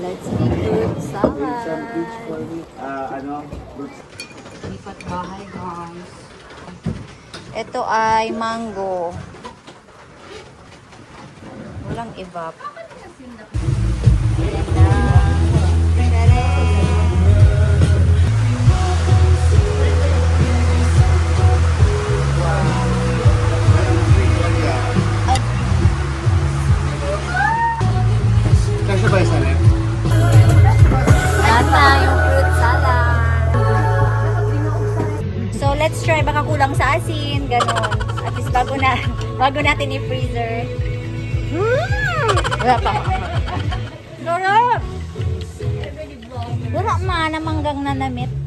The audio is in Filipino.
Let's eat fruit Bring some each for salad. me. Fruits. Lipat bahay, guys. Ito ay mango. Walang evap. Ayan na. Tadaan! Kasya ba isa rin? Nata yung fruit salad. So, let's try. Baka kulang sa asin. Ganon. At least bago natin i-freezer. Wala pa. Sarap! Wala man na manggang nanamit.